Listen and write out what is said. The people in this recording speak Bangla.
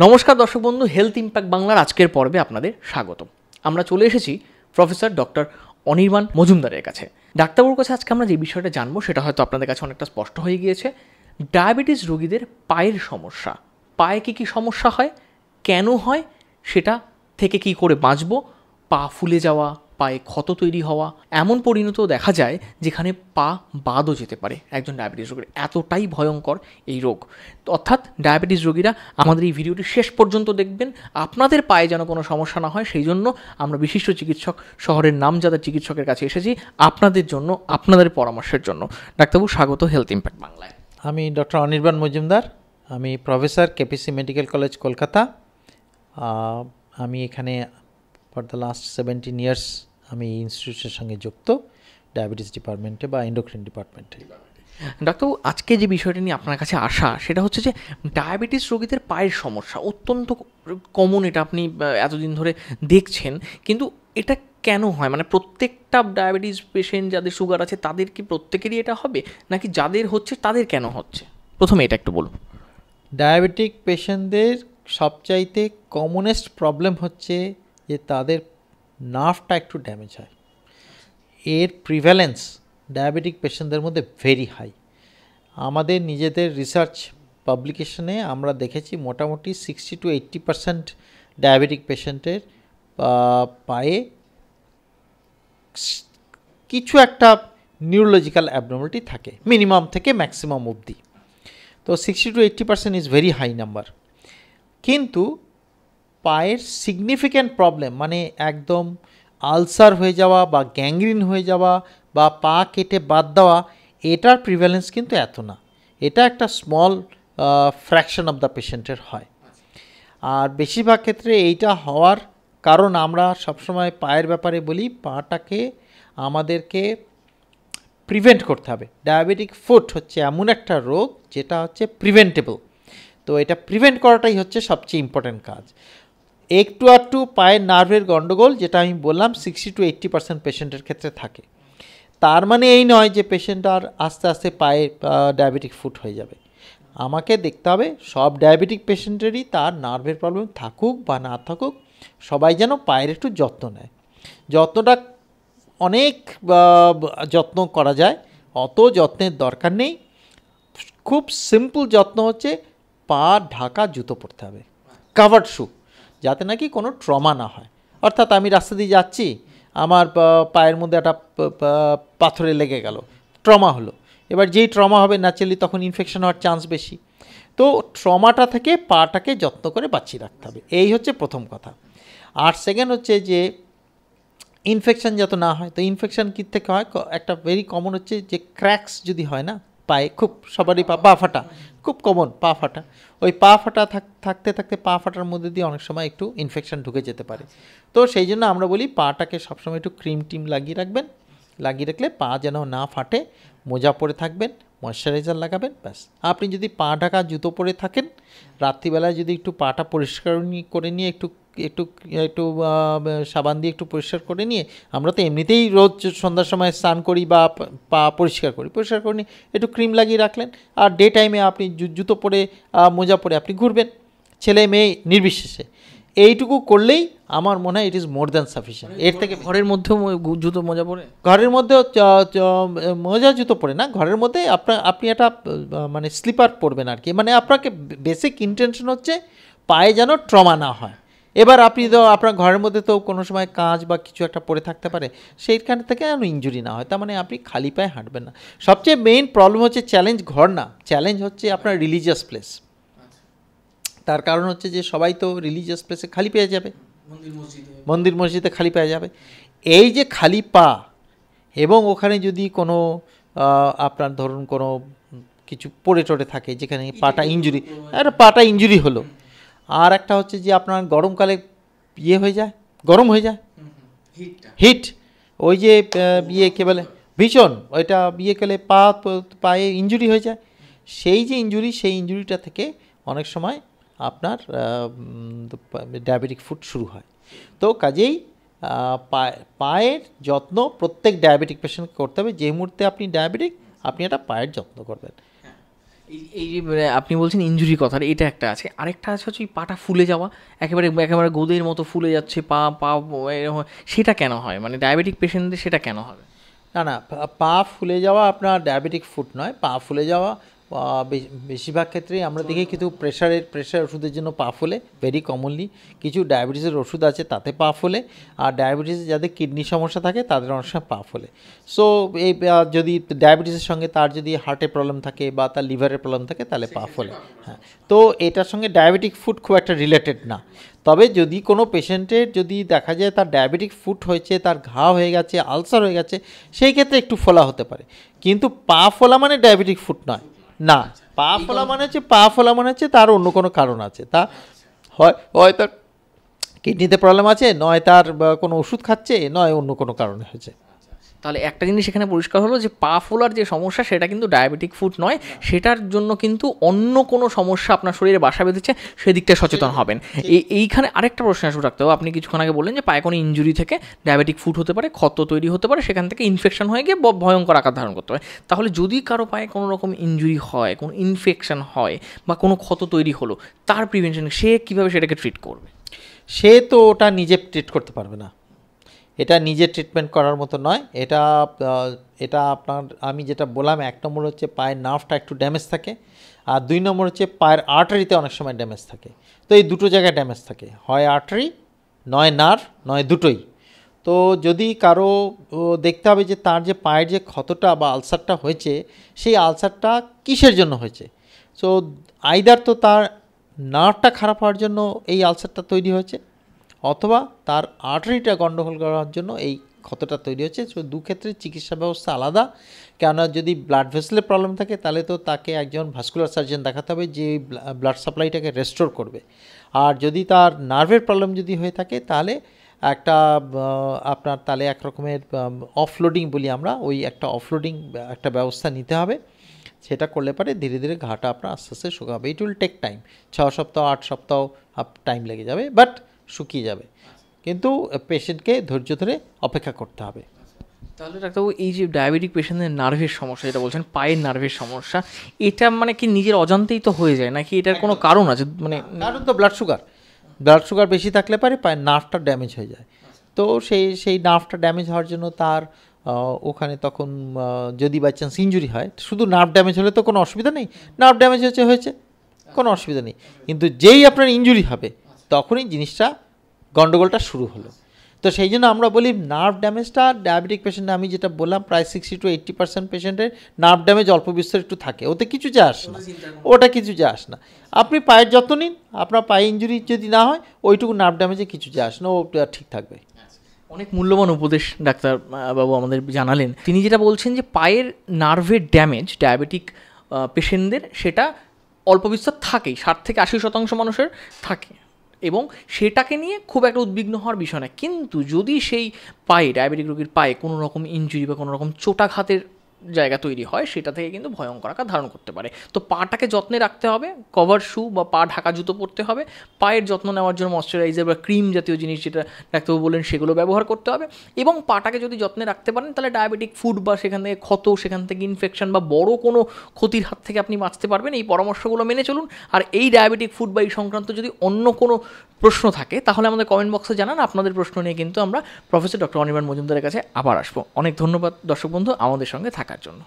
নমস্কার দর্শক বন্ধু, হেলথ ইম্প্যাক্ট বাংলার আজকের পর্বে আপনাদের স্বাগত। আমরা চলে এসেছি প্রফেসর ডক্টর অনির্বাণ মজুমদারের কাছে। ডাক্তারবাবুর কাছে আজকে আমরা যে বিষয়টা জানবো সেটা হয়তো আপনাদের কাছে অনেকটা স্পষ্ট হয়ে গিয়েছে। ডায়াবেটিস রোগীদের পায়ের সমস্যা, পায়ে কী কী সমস্যা হয়, কেন হয়, সেটা থেকে কী করে বাঁচবো, পা ফুলে যাওয়া, পায়ে ক্ষত তৈরি হওয়া, এমন পরিণত দেখা যায় যেখানে পা বাদও যেতে পারে একজন ডায়াবেটিস রোগীর। এতটাই ভয়ঙ্কর এই রোগ। অর্থাৎ ডায়াবেটিস রোগীরা আমাদের এই ভিডিওটি শেষ পর্যন্ত দেখবেন। আপনাদের পায়ে যেন কোনো সমস্যা না হয় সেই জন্য আমরা বিশিষ্ট চিকিৎসক, শহরের নামজাদা চিকিৎসকের কাছে এসেছি আপনাদের জন্য, আপনাদের পরামর্শের জন্য। ডাক্তারবাবু, স্বাগত হেলথ ইম্প্যাক্ট বাংলায়। আমি ডক্টর অনির্বাণ মজুমদার, আমি professor KPC medical college Kolkata. আমি এখানে ফর দ্য লাস্ট 17 ইয়ার্স আমি ইনস্টিটিউটের সঙ্গে যুক্ত, ডায়াবেটিস ডিপার্টমেন্টে বা এন্ডোক্রিন ডিপার্টমেন্টে। ডাক্তারবাবু, আজকে যে বিষয়টা নিয়ে আপনার কাছে আসা সেটা হচ্ছে যে ডায়াবেটিস রোগীদের পায়ের সমস্যা অত্যন্ত কমন। এটা আপনি এতদিন ধরে দেখছেন, কিন্তু এটা কেন হয়? মানে প্রত্যেকটা ডায়াবেটিস পেশেন্ট যাদের সুগার আছে তাদের কি প্রত্যেকেরই এটা হবে, নাকি যাদের হচ্ছে তাদের কেন হচ্ছে? প্রথমে এটা একটু বলুন। ডায়াবেটিক পেশেন্টদের সবচাইতে কমনেস্ট প্রবলেম হচ্ছে যে তাদের নার্ভটা একটু ড্যামেজ হয়। এর প্রিভ্যালেন্স ডায়াবেটিক পেশেন্টদের মধ্যে ভেরি হাই। আমাদের নিজেদের রিসার্চ পাবলিকেশনে আমরা দেখেছি মোটামুটি 60 to 80% ডায়াবেটিক পেশেন্টের পায়ে কিছু একটা নিউরোলজিক্যাল অ্যাবনর্মালিটি থাকে, মিনিমাম থেকে ম্যাক্সিমাম অবধি। তো 60 to 80% is very high number. কিন্তু পায়ের সিগনিফিক্যান্ট প্রবলেম, মানে একদম আলসার হয়ে যাওয়া বা গ্যাংগ্রিন হয়ে যাওয়া বা পা কেটে বাদ দেওয়া, এটার প্রিভ্যালেন্স কিন্তু এত না। এটা একটা স্মল ফ্র্যাকশন অফ দ্য পেশেন্টের হয়। আর বেশিরভাগ ক্ষেত্রে এইটা হওয়ার কারণ আমরা সবসময় পায়ের ব্যাপারে বলি, পাটাকে আমাদেরকে প্রিভেন্ট করতে হবে। ডায়াবেটিক ফুট হচ্ছে এমন একটা রোগ যেটা হচ্ছে প্রিভেন্টেবল। তো এটা প্রিভেন্ট করাটাই হচ্ছে সবচেয়ে ইম্পর্ট্যান্ট কাজ। একটু আধটু পায়ের নার্ভের গণ্ডগোল, যেটা আমি বললাম 60 to 80% পেশেন্টের ক্ষেত্রে থাকে। তার মানে এই নয় যে পেশেন্ট আর আস্তে আস্তে পায়ে ডায়াবেটিক ফুট হয়ে যাবে। আমাকে দেখতে হবে সব ডায়াবেটিক পেশেন্টেরই তার নার্ভের প্রবলেম থাকুক বা না থাকুক, সবাই যেন পায়ের একটু যত্ন নেয়। যত্নটা অনেক যত্ন করা যায়, অত যত্নের দরকার নেই। খুব সিম্পল যত্ন হচ্ছে পা ঢাকা জুতো পরতে হবে, কাভার্ড শু, যাতে নাকি কোনো ট্রমা না হয়। অর্থাৎ আমি রাস্তা দিয়ে যাচ্ছি, আমার পায়ের মধ্যে একটা পাথরে লেগে গেল, ট্রমা হলো। এবার যেই ট্রমা হবে ন্যাচারালি তখন ইনফেকশন হওয়ার চান্স বেশি। তো ট্রমাটা থেকে পাটাকে যত্ন করে বাঁচিয়ে রাখতে হবে, এই হচ্ছে প্রথম কথা। আর সেকেন্ড হচ্ছে যে ইনফেকশান যত না হয়। তো ইনফেকশান কী থেকে হয়? একটা ভেরি কমন হচ্ছে যে ক্র্যাকস যদি হয় না পায়ে, খুব সবারই পা ফাটা, খুব কমন পা ফাটা। ওই পা ফাটা থাকতে থাকতে পা ফাটার মধ্যে দিয়ে অনেক সময় একটু ইনফেকশান ঢুকে যেতে পারে। তো সেই জন্য আমরা বলি পাটাকে সবসময় একটু ক্রিম টিম লাগিয়ে রাখবেন, লাগিয়ে রাখলে পা যেন না ফাটে। মোজা পরে থাকবেন, ময়শ্চারাইজার লাগাবেন, ব্যাস। আপনি যদি পা ঢাকা জুতো পরে থাকেন, রাত্রিবেলায় যদি একটু পাটা পরিষ্কার করে নিয়ে একটু একটু একটু সাবান দিয়ে একটু পরিষ্কার করে নিয়ে, আমরা তো এমনিতেই রোজ সন্ধ্যার সময় স্নান করি বা পা পরিষ্কার করে নিয়ে একটু ক্রিম লাগিয়ে রাখলেন। আর ডে টাইমে আপনি জুতো পরে মোজা পরে আপনি ঘুরবেন, ছেলে মেয়ে নির্বিশেষে। এইটুকু করলেই আমার মনে হয় it is more than sufficient. এর থেকে ঘরের মধ্যেও জুতো মোজা পরে, ঘরের মধ্যেও মোজা জুতো পরে না, ঘরের মধ্যে আপনি একটা মানে স্লিপার পরবেন আর কি। মানে আপনাকে বেসিক ইন্টেনশন হচ্ছে পায়ে যেন ট্রমা না হয়। এবার আপনি তো আপনার ঘরের মধ্যে তো কোনো সময় কাঁচ বা কিছু একটা পরে থাকতে পারে, সেইখান থেকে যেন ইনজুরি না হয়। তার মানে আপনি খালি পায়ে হাঁটবেন না। সবচেয়ে মেইন প্রবলেম হচ্ছে চ্যালেঞ্জ ঘর না, চ্যালেঞ্জ হচ্ছে আপনার রিলিজিয়াস প্লেস। তার কারণ হচ্ছে যে সবাই তো রিলিজিয়াস প্লেসে খালি পেয়ে যাবে, মন্দির মসজিদে খালি পেয়ে যাবে। এই যে খালি পা, এবং ওখানে যদি কোনো আপনার ধরুন কোনো কিছু পড়ে টড়ে থাকে যেখানে পাটা ইঞ্জুরি হলো। আর একটা হচ্ছে যে আপনার গরমকালে হয়ে যায়, গরম হয়ে যায়, হিট, ওই যে কে বলে ভীষণ, ওইটা করলে পায়ে ইঞ্জুরি হয়ে যায়। সেই যে সেই ইঞ্জুরিটা থেকে অনেক সময় আপনার ডায়াবেটিক ফুট শুরু হয়। তো কাজেই পায়ের যত্ন প্রত্যেক ডায়াবেটিক পেশেন্টকে করতে হবে। যে মুহূর্তে আপনি ডায়াবেটিক, আপনি একটা পায়ের যত্ন করবেন। এই যে আপনি বলছেন ইনজুরি কথা, এটা একটা আছে, আরেকটা আছে হচ্ছে পাটা ফুলে যাওয়া, একেবারে একেবারে গোদের মতো ফুলে যাচ্ছে পা পা এরকম, সেটা কেন হয়, মানে ডায়াবেটিক পেশেন্টদের সেটা কেন হবে? না না, পা ফুলে যাওয়া আপনার ডায়াবেটিক ফুট নয়। পা ফুলে যাওয়া বেশিরভাগ ক্ষেত্রেই আমরা দেখি কিন্তু প্রেশার ওষুধের জন্য পা ফোলে, ভেরি কমনলি। কিছু ডায়াবেটিসের ওষুধ আছে তাতে পা ফোলে, আর ডায়াবেটিস যাদের কিডনি সমস্যা থাকে তাদের অনেক সময় পা ফোলে। সো এই যদি ডায়াবেটিসের সঙ্গে তার যদি হার্টের প্রবলেম থাকে বা তার লিভারের প্রবলেম থাকে তাহলে পা ফোলে। হ্যাঁ, তো এটার সঙ্গে ডায়াবেটিক ফুট খুব একটা রিলেটেড না। তবে যদি কোনো পেশেন্টের যদি দেখা যায় তার ডায়াবেটিক ফুট হয়েছে, তার ঘা হয়ে গেছে, আলসার হয়ে গেছে, সেই ক্ষেত্রে একটু ফোলা হতে পারে, কিন্তু পা ফোলা মানে ডায়াবেটিক ফুট নয়। না, পা ফোলা মানে হচ্ছে তার অন্য কোনো কারণ আছে। তা হয় তার কিডনিতে প্রবলেম আছে, নয় তার কোনো ওষুধ খাচ্ছে, নয় অন্য কোনো কারণে হয়েছে। তাহলে একটা জিনিস এখানে পরিষ্কার হলো যে পা ফোলার যে সমস্যা সেটা কিন্তু ডায়াবেটিক ফুট নয়, সেটার জন্য কিন্তু অন্য কোনো সমস্যা আপনার শরীরে বাসা বেঁধেছে, সেদিকটা সচেতন হবেন। এইখানে আরেকটা প্রশ্ন আসবে রাখতে হবে, আপনি কিছুক্ষণ আগে বললেন যে পায়ে কোনো ইনজুরি থেকে ডায়াবেটিক ফুট হতে পারে, ক্ষত তৈরি হতে পারে, সেখান থেকে ইনফেকশন হয়ে গিয়ে ভয়ঙ্কর আকার ধারণ করতে পারে। তাহলে যদি কারো পায়ে কোনো রকম ইনজুরি হয়, কোনো ইনফেকশন হয় বা কোনো ক্ষত তৈরি হলো, তার প্রিভেনশন সে কীভাবে সেটাকে ট্রিট করবে? সে তো ওটা নিজে ট্রিট করতে পারবে না, এটা নিজে ট্রিটমেন্ট করার মতো নয়। এটা আপনার আমি যেটা বললাম, 1 নম্বর হচ্ছে পায়ের নার্ভটা একটু ড্যামেজ থাকে, আর 2 নম্বর হচ্ছে পায়ের আর্টারিতে অনেক সময় ড্যামেজ থাকে। তো এই দুটো জায়গায় ড্যামেজ থাকে, হয় আর্টারি, নয় নার্ভ, নয় দুটোই। তো যদি কারো দেখতে হবে যে তার যে পায়ের যে ক্ষতটা বা আলসারটা হয়েছে, সেই আলসারটা কিসের জন্য হয়েছে। সো আইদার তো তার নার্ভটা খারাপ হওয়ার জন্য এই আলসারটা তৈরি হয়েছে, অথবা তার আর্টারিটা গণ্ডগোল করার জন্য এই ক্ষতটা তৈরি হচ্ছে। সো দুক্ষেত্রে চিকিৎসা ব্যবস্থা আলাদা। কেননা যদি ব্লাড ভেসেলের প্রবলেম থাকে তাহলে তো তাকে একজন ভাস্কুলার সার্জন দেখাতে হবে যে ব্লাড সাপ্লাইটাকে রেস্টোর করবে। আর যদি তার নার্ভের প্রবলেম যদি হয়ে থাকে তাহলে একটা আপনার তাহলে এক রকমের অফলোডিং বলি আমরা, ওই একটা অফলোডিং একটা ব্যবস্থা নিতে হবে। সেটা করলে পারে ধীরে ধীরে ঘাটা আপনার আস্তে আস্তে শুকাবে। ইট উইল টেক টাইম, 6 সপ্তাহ 8 সপ্তাহ টাইম লেগে যাবে, বাট শুকিয়ে যাবে। কিন্তু পেশেন্টকে ধৈর্য ধরে অপেক্ষা করতে হবে। তাহলে ডাক্তারবাবু, এই যে ডায়াবেটিক পেশেন্টদের নার্ভের সমস্যা যেটা বলছেন, পায়ের নার্ভের সমস্যা, এটা মানে কি নিজের অজান্তেই তো হয়ে যায়, নাকি এটার কোনো কারণ আছে? মানে কারণ তো ব্লাড সুগার বেশি থাকলে পারে পায়ের নার্ভটা ড্যামেজ হয়ে যায়। তো সেই নার্ভটা ড্যামেজ হওয়ার জন্য তার ওখানে তখন যদি বাই চান্স ইনজুরি হয়, শুধু নার্ভ ড্যামেজ হলে তো কোনো অসুবিধা নেই, নার্ভ ড্যামেজ হয়েছে কোনো অসুবিধা নেই। কিন্তু যেই আপনার ইনজুরি হবে তখনই জিনিসটা গন্ডগোলটা শুরু হলো। তো সেই জন্য আমরা বলি নার্ভ ড্যামেজটা ডায়াবেটিক পেশেন্টে, আমি যেটা বললাম প্রায় 60 to 80% পেশেন্টের নার্ভ ড্যামেজ অল্প বিস্তর একটু থাকে, ওতে কিছু যায় আসে না, ওটা কিছু যায় আসে না। আপনি পায়ের যত্ন নিন, আপনার পায়ে ইনজুরি যদি না হয় ওইটুকু নার্ভ ড্যামেজে কিছু যায় আসে না, ও ঠিক থাকবে। অনেক মূল্যবান উপদেশ ডাক্তার বাবু আমাদের জানালেন। তিনি যেটা বলছেন যে পায়ের নার্ভের ড্যামেজ ডায়াবেটিক পেশেন্টদের সেটা অল্প বিস্তর থাকেই, 60 থেকে 80% মানুষের থাকে, এবং সেটাকে নিয়ে খুব একটা উদ্বিগ্ন হওয়ার বিষয় না। কিন্তু যদি সেই পায়ে, ডায়াবেটিক রোগীর পায়ে কোনো রকম ইনজুরি বা কোনো রকম চোটাঘাতের জায়গা তৈরি হয়, সেটা থেকে কিন্তু ভয়ঙ্কর আকার ধারণ করতে পারে। তো পাটাকে যত্নে রাখতে হবে, কভার শু বা পা ঢাকা জুতো পরতে হবে, পায়ের যত্ন নেওয়ার জন্য ময়শ্চারাইজার বা ক্রিম জাতীয় জিনিস যেটা ডাক্তারবাবু বললেন সেগুলো ব্যবহার করতে হবে। এবং পাটাকে যদি যত্নে রাখতে পারেন তাহলে ডায়াবেটিক ফুট বা সেখান থেকে ক্ষত, সেখান থেকে ইনফেকশন বা বড় কোনো ক্ষতির হাত থেকে আপনি বাঁচতে পারবেন। এই পরামর্শগুলো মেনে চলুন। আর এই ডায়াবেটিক ফুট বা এই সংক্রান্ত যদি অন্য কোনো প্রশ্ন থাকে তাহলে আমাদের কমেন্ট বক্সে জানান। আপনাদের প্রশ্ন নিয়ে কিন্তু আমরা প্রফেসর ডক্টর অনির্বাণ মজুমদারের কাছে আবার আসবো। অনেক ধন্যবাদ দর্শক বন্ধু আমাদের সঙ্গে থাকার জন্য।